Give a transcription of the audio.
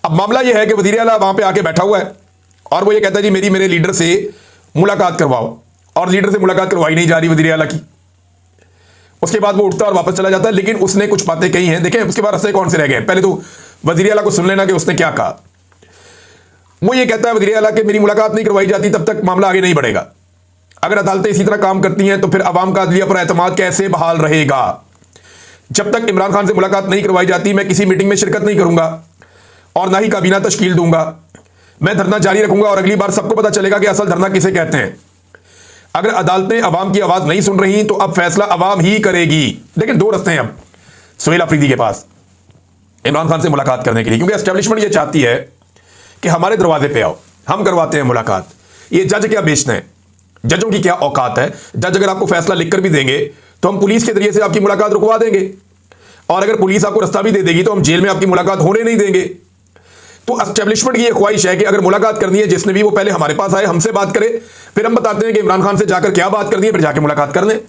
अब मामला यह है कि वजीर आला वहां पे आके बैठा हुआ है और वो ये कहता है जी मेरे लीडर से मुलाकात करवाओ, और लीडर से मुलाकात करवाई नहीं जा रही वजीर आला की। उसके बाद वो उठता और वापस चला जाता है, लेकिन उसने कुछ बातें कही हैं, देखें उसके बाद रास्ते कौन से रह गए। पहले तो वजीर आला को सुन लेना कि उसने क्या कहा। वो ये कहता है वजीर आला कि मेरी मुलाकात नहीं करवाई जाती तब तक मामला आगे नहीं बढ़ेगा। अगर अदालतें इसी तरह काम करती हैं तो फिर अवाम का अदलिया पर एतमाद कैसे बहाल रहेगा। जब तक इमरान खान से मुलाकात नहीं करवाई जाती मैं किसी मीटिंग में शिरकत नहीं करूंगा और ना ही काबीना तश्कील दूंगा। मैं धरना जारी रखूंगा और अगली बार सबको पता चलेगा कि असल धरना किसे कहते हैं। अगर अदालतें अवाम की आवाज नहीं सुन रही तो अब फैसला अवाम ही करेगी। लेकिन दो रास्ते हैं अब सुहेल अफरीदी के पास इमरान खान से मुलाकात करने के लिए, क्योंकि एस्टेब्लिशमेंट ये चाहती है कि हमारे दरवाजे पे आओ, हम करवाते हैं मुलाकात। ये जज क्या बेचते हैं, जजों की क्या औकात है। जज अगर आपको फैसला लिखकर भी देंगे तो हम पुलिस के जरिए से आपकी मुलाकात रुकवा देंगे, और अगर पुलिस आपको रास्ता भी दे देगी तो हम जेल में आपकी मुलाकात होने नहीं देंगे। तो एस्टेब्लिशमेंट की ये ख्वाहिश है कि अगर मुलाकात करनी है जिसने भी, वो पहले हमारे पास आए, हमसे बात करे, फिर हम बताते हैं कि इमरान खान से जाकर क्या बात करनी है, फिर जाके मुलाकात कर लें।